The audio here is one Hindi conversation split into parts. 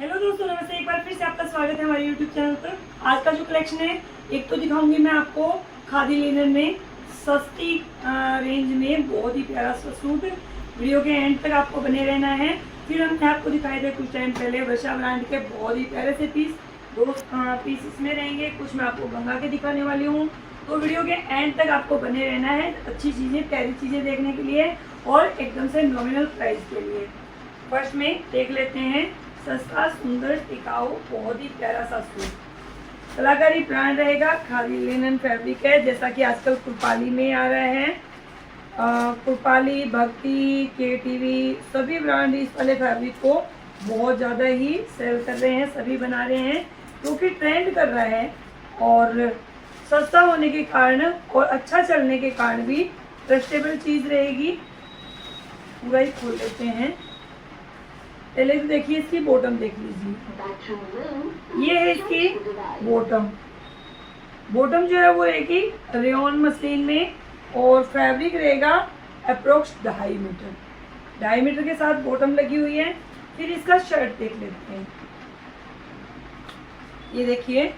हेलो दोस्तों, नमस्ते। एक बार फिर से आपका स्वागत है हमारे यूट्यूब चैनल पर। आज का जो कलेक्शन है, एक तो दिखाऊंगी मैं आपको खादी लिनन में सस्ती रेंज में बहुत ही प्यारा सा सूट। वीडियो के एंड तक आपको बने रहना है। फिर हमने आपको दिखाए थे कुछ टाइम पहले वर्षा ब्रांड के बहुत ही प्यारे से पीस, दो पीस इसमें रहेंगे, कुछ मैं आपको गंगा के दिखाने वाली हूँ। तो वीडियो के एंड तक आपको बने रहना है अच्छी चीज़ें, प्यारी चीज़ें देखने के लिए और एकदम से नॉमिनल प्राइस के लिए। फर्स्ट में देख लेते हैं सस्ता सुंदर टिकाऊ बहुत ही प्यारा सा सूट। कलाकारी ब्रांड रहेगा, खादी लिनन फैब्रिक है, जैसा कि आजकल कुरपाली में आ रहा है। कुरपाली, भक्ति, केटीवी सभी ब्रांड इस वाले फैब्रिक को बहुत ज़्यादा ही सेल कर रहे हैं, सभी बना रहे हैं क्योंकि ट्रेंड कर रहा है और सस्ता होने के कारण और अच्छा चलने के कारण भी ट्रस्टेबल चीज़ रहेगी। पूरा ही खोल लेते हैं। पहले तो देखिए इसकी बॉटम देख लीजिए, ये है इसकी बॉटम। बॉटम जो है वो रहेगी रेयॉन मसलिन में और फैब्रिक रहेगा अप्रोक्स 2.5 मीटर। 2.5 मीटर के साथ बॉटम लगी हुई है। फिर इसका शर्ट देख लेते हैं। ये देखिए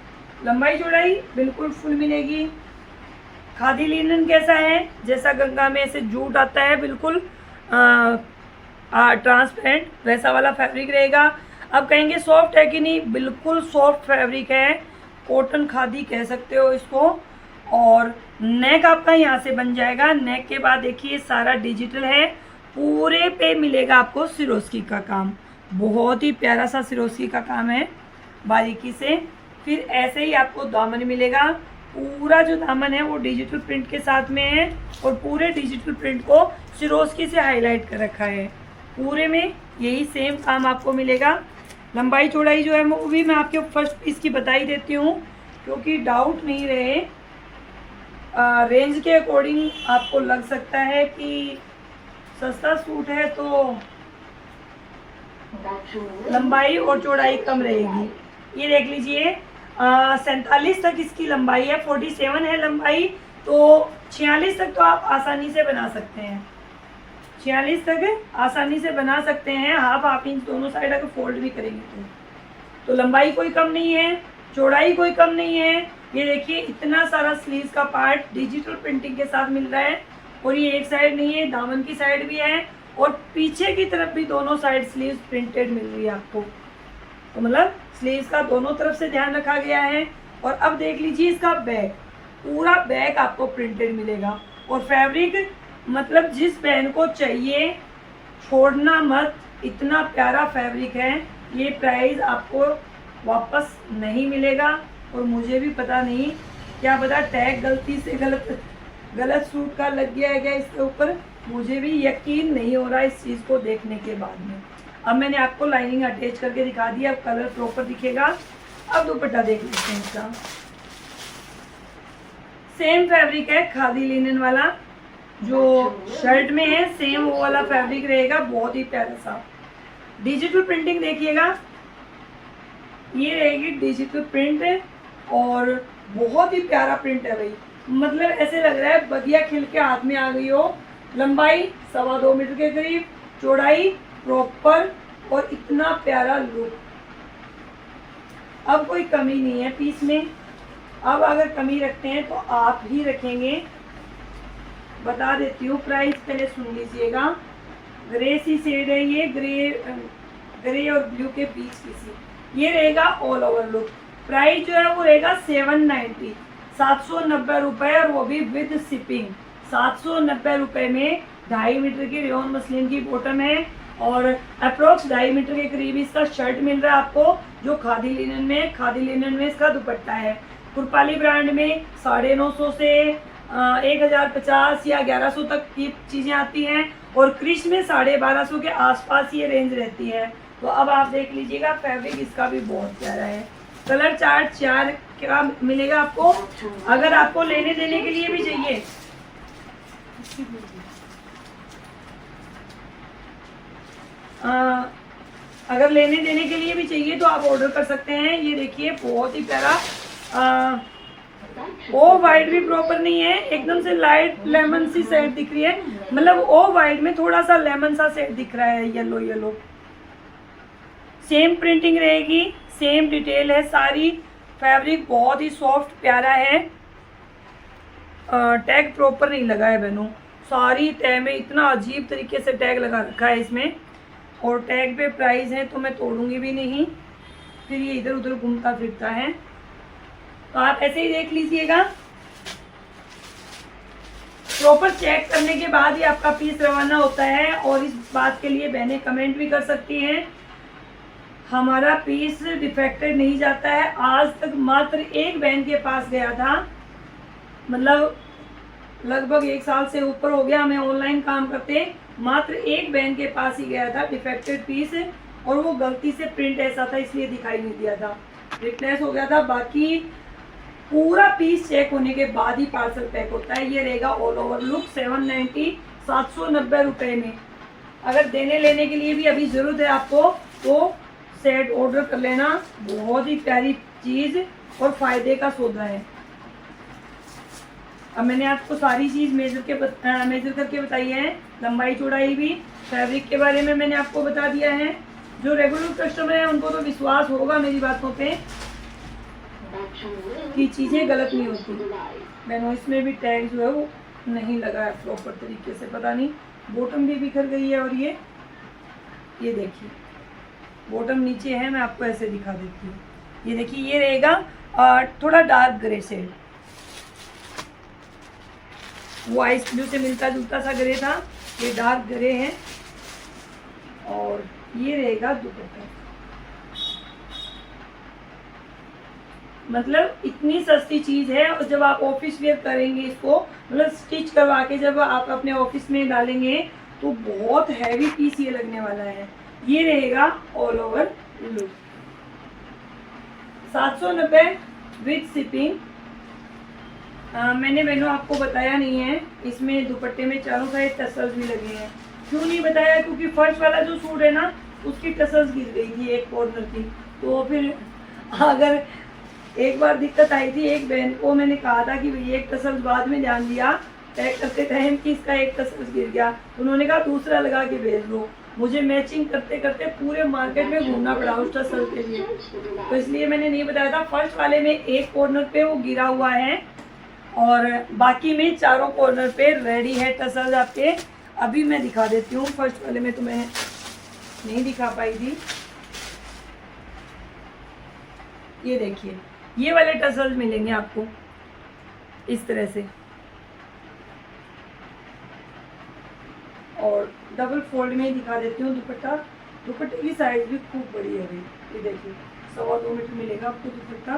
लंबाई चौड़ाई बिल्कुल फुल मिलेगी। खादी लिनन कैसा है, जैसा गंगा में ऐसे जूट आता है बिल्कुल ट्रांसपेरेंट, वैसा वाला फैब्रिक रहेगा। अब कहेंगे सॉफ्ट है कि नहीं, बिल्कुल सॉफ्ट फैब्रिक है, कॉटन खादी कह सकते हो इसको। और नेक आपका यहाँ से बन जाएगा। नेक के बाद देखिए सारा डिजिटल है, पूरे पे मिलेगा आपको सिरोस्की का काम, बहुत ही प्यारा सा सिरोस्की का काम है बारीकी से। फिर ऐसे ही आपको दामन मिलेगा, पूरा जो दामन है वो डिजिटल प्रिंट के साथ में है और पूरे डिजिटल प्रिंट को सिरोस्की से हाईलाइट कर रखा है। पूरे में यही सेम काम आपको मिलेगा। लंबाई चौड़ाई जो है वो भी मैं आपके फर्स्ट पीस की बता ही देती हूँ क्योंकि डाउट नहीं रहे। रेंज के अकॉर्डिंग आपको लग सकता है कि सस्ता सूट है तो लंबाई और चौड़ाई कम रहेगी। ये देख लीजिए 47 तक इसकी लंबाई है, 47 है लंबाई, तो 46 तक तो आप आसानी से बना सकते हैं। 46 तक आसानी से बना सकते हैं। हाफ इंच दोनों साइड अगर फोल्ड भी करेंगे तो लंबाई कोई कम नहीं है, चौड़ाई कोई कम नहीं है। ये देखिए इतना सारा स्लीव्स का पार्ट डिजिटल प्रिंटिंग के साथ मिल रहा है और ये एक साइड नहीं है, दामन की साइड भी है और पीछे की तरफ भी दोनों साइड स्लीव्स प्रिंटेड मिल रही है आपको। तो मतलब स्लीव्स का दोनों तरफ से ध्यान रखा गया है। और अब देख लीजिए इसका बैक, पूरा बैक आपको प्रिंटेड मिलेगा और फैब्रिक मतलब जिस बहन को चाहिए छोड़ना मत, इतना प्यारा फैब्रिक है। ये प्राइस आपको वापस नहीं मिलेगा और मुझे भी पता नहीं, क्या पता टैग गलती से गलत सूट का लग गया है क्या इसके ऊपर, मुझे भी यकीन नहीं हो रहा इस चीज़ को देखने के बाद में। अब मैंने आपको लाइनिंग अटैच करके दिखा दिया, अब कलर प्रॉपर दिखेगा। अब दुपट्टा देख लेते हैं इसका। सेम फैब्रिक है खादी लिनन वाला, जो शर्ट में है सेम वो वाला फैब्रिक रहेगा, बहुत ही प्यारा सा। डिजिटल प्रिंटिंग देखिएगा, ये रहेगी डिजिटल प्रिंट और बहुत ही प्यारा प्रिंट है भाई। मतलब ऐसे लग रहा है बगिया खिल के हाथ में आ गई हो। लंबाई 2.25 मीटर के करीब, चौड़ाई प्रॉपर और इतना प्यारा लुक। अब कोई कमी नहीं है पीस में। अब अगर कमी रखते हैं तो आप ही रखेंगे। बता देती हूँ प्राइस, पहले सुन लीजिएगा। ग्रे सी शेड है ये, ग्रे और ब्लू के बीच की सी। ये रहेगा ऑल ओवर लुक। प्राइस जो है वो रहेगा 790, 790 रुपये और वो भी विद शिपिंग। 790 रुपये में 2.5 मीटर की रेयॉन मसलिन की बॉटम है और अप्रोक्स 2.5 मीटर के करीब इसका शर्ट मिल रहा है आपको, जो खादी लिनन में। खादी लिनन में इसका दुपट्टा है। कुरपाली ब्रांड में 950 से 1050 या 1100 तक की चीज़ें आती हैं और क्रिश में 1250 के आसपास ये रेंज रहती है। तो अब आप देख लीजिएगा, फैब्रिक इसका भी बहुत प्यारा है। कलर चार्ट 4 का मिलेगा आपको। अगर आपको लेने देने के लिए भी चाहिए अगर लेने देने के लिए भी चाहिए तो आप ऑर्डर कर सकते हैं। ये देखिए बहुत ही प्यारा, ओ वाइट भी प्रॉपर नहीं है, एकदम से लाइट लेमन सी शेड दिख रही है। मतलब ओ वाइट में थोड़ा सा लेमन सा शेड दिख रहा है, येलो येलो। सेम प्रिंटिंग रहेगी, सेम डिटेल है सारी। फैब्रिक बहुत ही सॉफ्ट प्यारा है। टैग प्रॉपर नहीं लगा है बहनों, सारी तय में इतना अजीब तरीके से टैग लगा रखा है इसमें। और टैग पे प्राइस है तो मैं तोड़ूंगी भी नहीं, फिर ये इधर उधर घूमता फिरता है। तो आप ऐसे ही देख लीजिएगा, प्रॉपर चेक करने के बाद ही आपका पीस रवाना होता है। और इस बात के लिए बहनें कमेंट भी कर सकती हैं, हमारा पीस डिफेक्टेड नहीं जाता है। आज तक मात्र एक बहन के पास गया था, मतलब लगभग 1 साल से ऊपर हो गया हमें ऑनलाइन काम करते, मात्र एक बहन के पास ही गया था डिफेक्टेड पीस, और वो गलती से प्रिंट ऐसा था इसलिए दिखाई नहीं दिया था, रिप्लेस हो गया था। बाकी पूरा पीस चेक होने के बाद ही पार्सल पैक होता है। ये रहेगा ऑल ओवर लुक 790 790 रुपये में। अगर देने लेने के लिए भी अभी ज़रूरत है आपको तो सेट ऑर्डर कर लेना, बहुत ही प्यारी चीज़ और फ़ायदे का सौदा है। अब मैंने आपको सारी चीज़ मेजर करके बताई है, लंबाई चौड़ाई भी, फैब्रिक के बारे में मैंने आपको बता दिया है। जो रेगुलर कस्टमर है उनको तो विश्वास होगा मेरी बातों पे कि चीज़ें गलत नहीं होती। मैंने इसमें भी टैग जो है वो नहीं लगा है प्रॉपर तरीके से, पता नहीं बॉटम भी बिखर गई है। और ये देखिए बॉटम नीचे है, मैं आपको ऐसे दिखा देती हूँ। ये देखिए ये रहेगा थोड़ा डार्क ग्रे शेड, वो आइस ब्लू से मिलता जुलता सा ग्रे था, ये डार्क ग्रे है। और ये रहेगा दुपट्टा, मतलब इतनी सस्ती चीज़ है। और जब आप ऑफिस वेयर करेंगे इसको, मतलब स्टिच करवा के जब आप अपने ऑफिस में डालेंगे तो बहुत हैवी पीस ये लगने वाला है। ये रहेगा all over look 790 with shipping. मैंने बहनों आपको बताया नहीं है, इसमें दुपट्टे में चारों साइड टसल्स भी लगे हैं। क्यों नहीं बताया? क्योंकि फर्स्ट वाला जो सूट है ना उसकी टसल्स गिर गई थी एक कॉर्नर की, तो फिर अगर एक बार दिक्कत आई थी, एक बहन को मैंने कहा था कि भैया एक टसल्स बाद में ध्यान दिया पैक करते टाइम कि इसका एक टसल्स गिर गया, उन्होंने कहा दूसरा लगा के भेज दो। मुझे मैचिंग करते करते पूरे मार्केट में घूमना पड़ा उस टसल के लिए, तो इसलिए मैंने नहीं बताया था। फर्स्ट वाले में एक कॉर्नर पे वो गिरा हुआ है और बाकी में चारों कॉर्नर पे रेडी है टसल्स आपके। अभी मैं दिखा देती हूँ, फर्स्ट वाले में तो मैं नहीं दिखा पाई थी। ये देखिए ये वाले टसल्स मिलेंगे आपको इस तरह से, और डबल फोल्ड में ही दिखा देती हूँ दुपट्टा। दुपट्टे की साइज भी खूब बड़ी है अभी, ये देखिए 2.25 मीटर मिलेगा आपको दुपट्टा।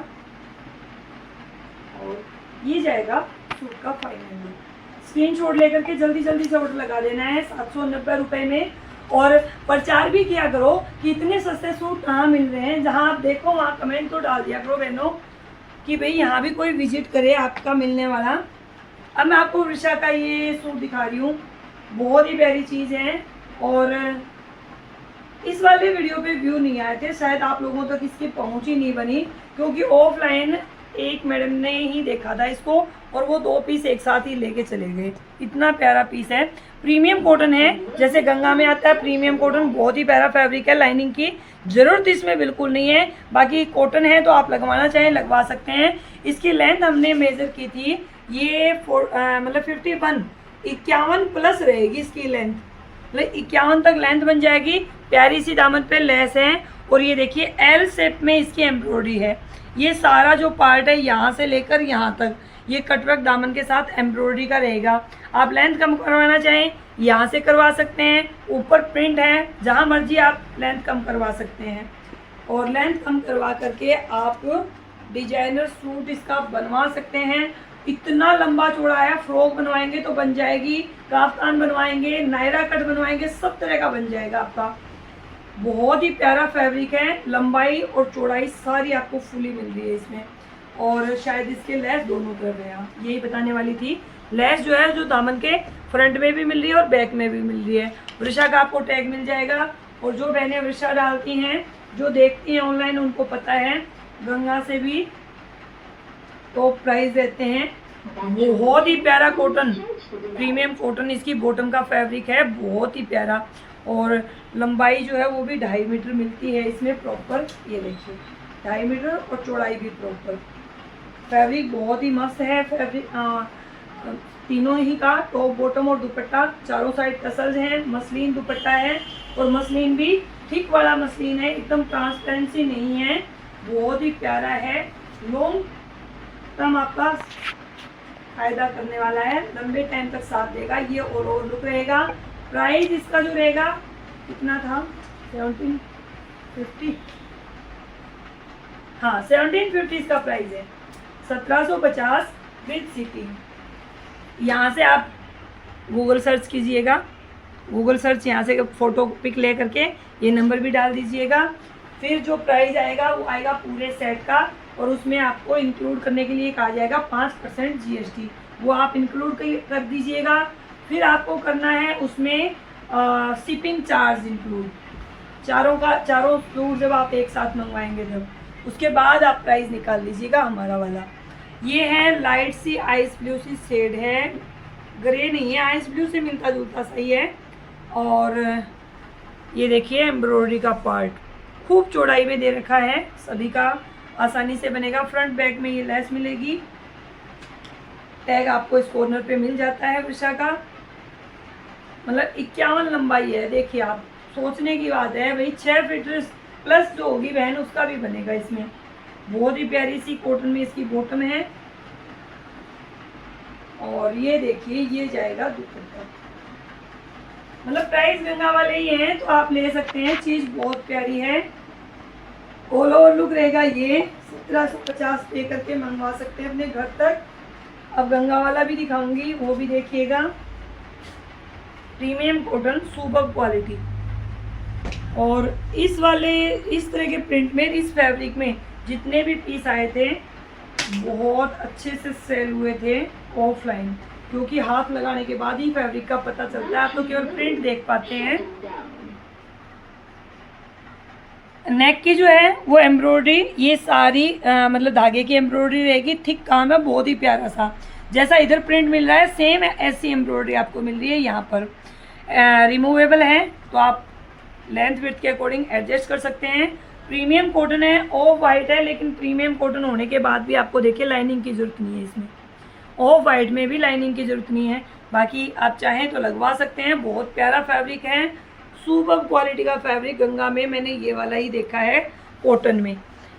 और ये जाएगा सूट का फाइनल लुक। स्क्रीनशॉट लेकर के जल्दी जल्दी से ऑर्डर लगा देना है 790 रुपये में। और प्रचार भी किया करो कि इतने सस्ते सूट कहाँ मिल रहे हैं, जहाँ आप देखो वहाँ कमेंट तो डाल दिया करो बहनों कि भाई यहाँ भी कोई विजिट करे आपका मिलने वाला। अब मैं आपको वृषा का ये सूट दिखा रही हूँ, बहुत ही प्यारी चीज़ है। और इस वाले वीडियो पे व्यू नहीं आए थे, शायद आप लोगों तक इसकी पहुँच ही नहीं बनी, क्योंकि ऑफलाइन एक मैडम ने ही देखा था इसको और वो 2 पीस एक साथ ही लेके चले गए। इतना प्यारा पीस है, प्रीमियम कॉटन है, जैसे गंगा में आता है प्रीमियम कॉटन, बहुत ही प्यारा फैब्रिक है। लाइनिंग की ज़रूरत इसमें बिल्कुल नहीं है, बाकी कॉटन है तो आप लगवाना चाहें लगवा सकते हैं। इसकी लेंथ हमने मेज़र की थी, ये मतलब 51 प्लस रहेगी इसकी लेंथ, मतलब 51 तक लेंथ बन जाएगी। प्यारी सी दामन पे लेस है और ये देखिए एल शेप में इसकी एम्ब्रॉयडरी है। ये सारा जो पार्ट है यहाँ से लेकर यहाँ तक ये कटवर्क दामन के साथ एम्ब्रॉयडरी का रहेगा। आप लेंथ कम करवाना चाहें यहाँ से करवा सकते हैं, ऊपर प्रिंट है, जहाँ मर्जी आप लेंथ कम करवा सकते हैं। और लेंथ कम करवा करके आप डिजाइनर सूट इसका बनवा सकते हैं। इतना लंबा चौड़ा है, फ्रॉक बनवाएंगे तो बन जाएगी, काफ्तान बनवाएंगे, नायरा कट बनवाएंगे, सब तरह का बन जाएगा आपका। बहुत ही प्यारा फैब्रिक है, लंबाई और चौड़ाई सारी आपको फुली मिल रही है इसमें। और शायद इसके लेस दोनों तरफ है, यही बताने वाली थी। लेस जो है जो दामन के फ्रंट में भी मिल रही है और बैक में भी मिल रही है। वृषा का आपको टैग मिल जाएगा। और जो बहनें वृषा डालती हैं, जो देखती हैं ऑनलाइन, उनको पता है गंगा से भी तो प्राइस देते हैं। बहुत ही प्यारा कॉटन, प्रीमियम कॉटन इसकी बॉटम का फैब्रिक है, बहुत ही प्यारा। और लंबाई जो है वो भी 2.5 मीटर मिलती है इसमें प्रॉपर। ये देखिए 2.5 मीटर और चौड़ाई भी प्रॉपर। फैब्रिक बहुत ही मस्त है। फैब्रिक तीनों ही का टॉप बॉटम और दुपट्टा चारों साइड टसल्स हैं। मसलिन दुपट्टा है और मसलिन भी थिक वाला मसलिन है, एकदम ट्रांसपेरेंसी नहीं है, बहुत ही प्यारा है। लॉन्ग टर्म आपका फायदा करने वाला है, लंबे टाइम तक साथ देगा। ये और लुक रहेगा। प्राइस इसका जो रहेगा कितना था 1750, हाँ 1750 इसका प्राइस है। 1750 विद शिपिंग। यहाँ से आप गूगल सर्च कीजिएगा, गूगल सर्च यहाँ से फ़ोटो पिक ले करके ये नंबर भी डाल दीजिएगा। फिर जो प्राइस आएगा वो आएगा पूरे सेट का, और उसमें आपको इंक्लूड करने के लिए कहा जाएगा 5% GST, वो आप इंक्लूड कर दीजिएगा। फिर आपको करना है उसमें शिपिंग चार्ज इंक्लूड, चारों सूट जब आप एक साथ मंगवाएंगे जब, उसके बाद आप प्राइस निकाल लीजिएगा हमारा वाला। ये है लाइट सी आइस ब्लू सी शेड है, ग्रे नहीं है, आइस ब्लू से मिलता जुलता सही है। और ये देखिए एम्ब्रॉयडरी का पार्ट खूब चौड़ाई में दे रखा है, सभी का आसानी से बनेगा। फ्रंट बैक में ये लेस मिलेगी, टैग आपको इस कॉर्नर पे मिल जाता है वर्षा का। मतलब 51 लंबाई है। देखिए आप, सोचने की बात है भाई, 6 फीट प्लस जो होगी बहन उसका भी बनेगा इसमें। बहुत ही प्यारी सी कॉटन में इसकी बॉटम है। और ये देखिए ये जाएगा दुपट्टा। मतलब प्राइस गंगा वाले ही हैं तो आप ले सकते हैं, चीज़ बहुत प्यारी है। ऑल ओवर लुक रहेगा ये। 1750 पे करके मंगवा सकते हैं अपने घर तक। अब गंगा वाला भी दिखाऊंगी, वो भी देखिएगा। Premium cotton super quality. और इस तरह के प्रिंट में, इस फैब्रिक में जितने भी पीस आए थे बहुत अच्छे से सेल हुए थे ऑफलाइन, क्योंकि हाथ लगाने के बाद ही फैब्रिक का पता चलता है, आप तो केवल प्रिंट देख पाते हैं। नेक की जो है वो एम्ब्रॉयडरी, ये सारी मतलब धागे की एम्ब्रॉयडरी रहेगी। थिक काम है, बहुत ही प्यारा सा, जैसा इधर प्रिंट मिल रहा है सेम ऐसी एम्ब्रॉयडरी आपको मिल रही है यहाँ पर। रिमूवेबल है तो आप लेंथ विड्थ के अकॉर्डिंग एडजस्ट कर सकते हैं। प्रीमियम कॉटन है, ऑफ वाइट है, लेकिन प्रीमियम कॉटन होने के बाद भी आपको देखिए लाइनिंग की ज़रूरत नहीं है इसमें। ऑफ वाइट में भी लाइनिंग की ज़रूरत नहीं है, बाकी आप चाहें तो लगवा सकते हैं। बहुत प्यारा फैब्रिक है, सुपर क्वालिटी का फैब्रिक। गंगा में मैंने ये वाला ही देखा है कॉटन में।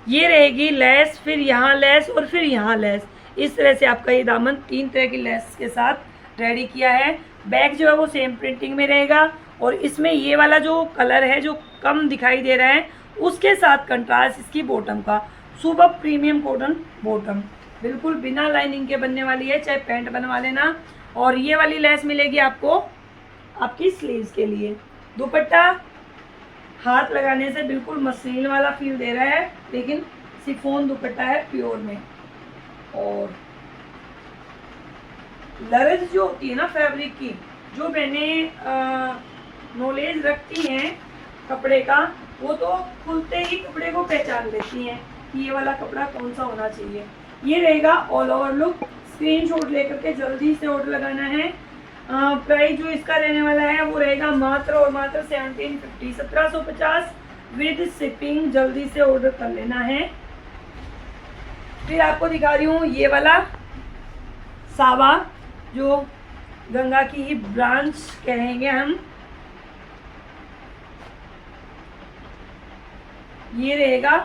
ये रहेगी लेस, फिर यहाँ लेस और फिर यहाँ लेस। इस तरह से आपका ये दामन 3 तरह की लेस के साथ रेडी किया है। बैक जो है वो सेम प्रिंटिंग में रहेगा, और इसमें ये वाला जो कलर है जो कम दिखाई दे रहा है उसके साथ कंट्रास्ट इसकी बॉटम का। सुपर प्रीमियम कॉटन बॉटम, बिल्कुल बिना लाइनिंग के बनने वाली है, चाहे पैंट बनवा लेना। और ये वाली लेस मिलेगी आपको आपकी स्लीव्स के लिए। दुपट्टा हाथ लगाने से बिल्कुल मसलिन वाला फील दे रहा है, लेकिन शिफॉन दुपट्टा है प्योर में। और लरज जो होती है ना फैब्रिक की, जो मैंने नॉलेज रखती हैं कपड़े का, वो तो खुलते ही कपड़े को पहचान लेती हैं कि ये वाला कपड़ा कौन सा होना चाहिए। ये रहेगा ऑल ओवर लुक। स्क्रीनशॉट लेकर के जल्दी से ऑर्डर लगाना है। प्राइस जो इसका रहने वाला है वो रहेगा मात्र और मात्र 1750, 1750 विद शिपिंग। जल्दी से ऑर्डर कर लेना है। फिर आपको दिखा रही हूँ ये वाला सावा, जो गंगा की ही ब्रांच कहेंगे हम। ये रहेगा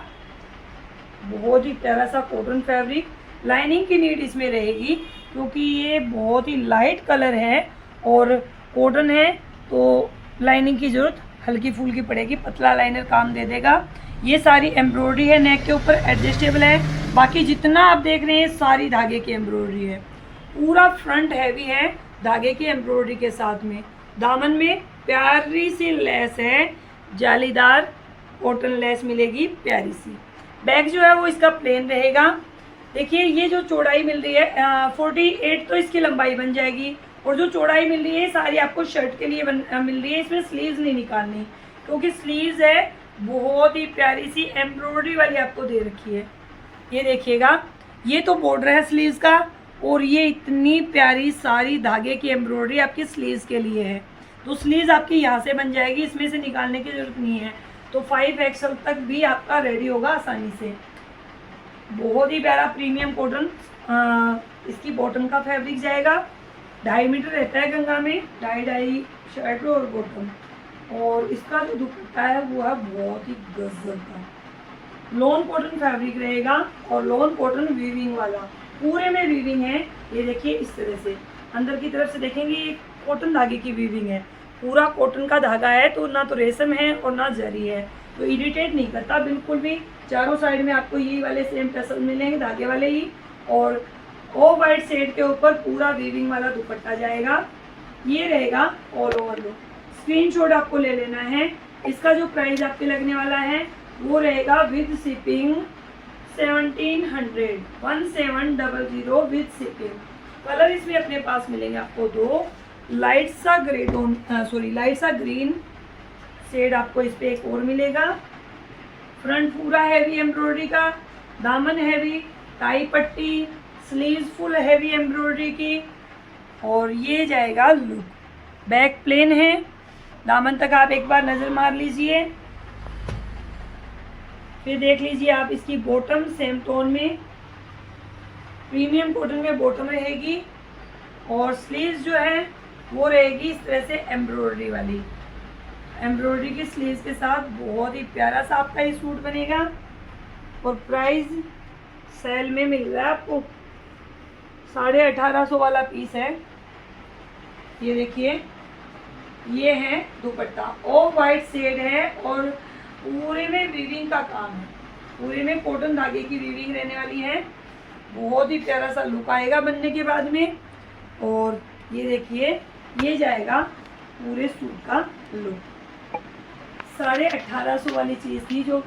बहुत ही प्यारा सा कॉटन फैब्रिक। लाइनिंग की नीड इसमें रहेगी क्योंकि ये बहुत ही लाइट कलर है और कॉटन है, तो लाइनिंग की ज़रूरत हल्की फुल्की पड़ेगी। पतला लाइनर काम दे देगा। ये सारी एम्ब्रॉयडरी है, नेक के ऊपर एडजस्टेबल है। बाकी जितना आप देख रहे हैं सारी धागे की एम्ब्रॉयडरी है। पूरा फ्रंट हैवी है धागे की एम्ब्रॉयडरी के साथ में। दामन में प्यारी सी लेस है, जालीदार कॉटन लेस मिलेगी प्यारी सी। बैक जो है वो इसका प्लेन रहेगा। देखिए ये जो चौड़ाई मिल रही है 48 तो इसकी लंबाई बन जाएगी, और जो चौड़ाई मिल रही है सारी आपको शर्ट के लिए मिल रही है। इसमें स्लीव्स नहीं निकालनी क्योंकि स्लीव्स है बहुत ही प्यारी सी एम्ब्रॉयडरी वाली आपको दे रखी है। ये देखिएगा, ये तो बॉर्डर है स्लीव्स का, और ये इतनी प्यारी सारी धागे की एम्ब्रॉयडरी आपकी स्लीव्स के लिए है। तो स्लीव्स आपकी यहाँ से बन जाएगी, इसमें से निकालने की जरूरत नहीं है। तो 5 XL तक भी आपका रेडी होगा आसानी से। बहुत ही प्यारा प्रीमियम कॉटन, इसकी बॉटम का फैब्रिक जाएगा। 2.5 मीटर रहता है गंगा में, 2.5 शर्ट और बॉटम। और इसका जो दुपट्टा है वो है बहुत ही गजब का लॉन कॉटन फैब्रिक रहेगा, और लॉन कॉटन वीविंग वाला, पूरे में वीविंग है। ये देखिए इस तरह से अंदर की तरफ से देखेंगे, ये कॉटन धागे की वीविंग है, पूरा कॉटन का धागा है। तो ना तो रेशम है और ना जरी है, तो इरिटेट नहीं करता बिल्कुल भी। चारों साइड में आपको यही वाले सेम टसल मिलेंगे, धागे वाले ही। और ऑफ वाइट शेड के ऊपर पूरा वीविंग वाला दुपट्टा जाएगा। ये रहेगा ऑल ओवर लुक। स्क्रीनशॉट आपको ले लेना है। इसका जो प्राइस आपके लगने वाला है वो रहेगा with shipping 1700, 1700 with shipping. Colour इसमें अपने पास मिलेंगे आपको 2, लाइट सा ग्रे टोन, लाइट सा ग्रीन शेड आपको इस पे एक और मिलेगा। फ्रंट पूरा हैवी एम्ब्रॉयडरी का, दामन हैवी, टाई पट्टी, स्लीव्स फुल हैवी एम्ब्रॉयडरी की। और ये जाएगा लुक। बैक प्लेन है, दामन तक आप एक बार नज़र मार लीजिए। फिर देख लीजिए आप इसकी बॉटम सेम टोन में, प्रीमियम कॉटन में बॉटम रहेगी। और स्लीव्स जो है वो रहेगी इस तरह से एम्ब्रॉयडरी वाली, एम्ब्रॉयडरी की स्लीव्स के साथ। बहुत ही प्यारा सा आपका ये सूट बनेगा। और प्राइस सेल में मिल रहा है आपको 1850 वाला पीस है। ये देखिए, ये है दुपट्टा, ऑफ वाइट शेड है और पूरे में वीविंग का काम है, पूरे में कॉटन धागे की वीविंग रहने वाली है। बहुत ही प्यारा सा लुक आएगा बनने के बाद में। और ये देखिए, ये जाएगा पूरे सूट का लुक। 1850 वाली चीज़ थी जो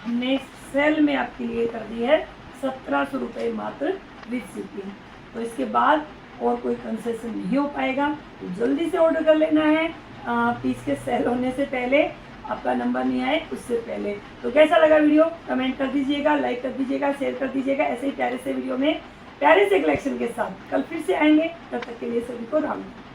हमने सेल में आपके लिए कर दी है 1700 रुपये मात्र विद शिपिंग। तो इसके बाद और कोई कंसेशन नहीं हो पाएगा, तो जल्दी से ऑर्डर कर लेना है पीस के सेल होने से पहले, आपका नंबर नहीं आए उससे पहले। तो कैसा लगा वीडियो कमेंट कर दीजिएगा, लाइक कर दीजिएगा, शेयर कर दीजिएगा। ऐसे ही प्यारे से वीडियो में प्यारे से कलेक्शन के साथ कल फिर से आएंगे। तब तक के लिए सभी को राम राम।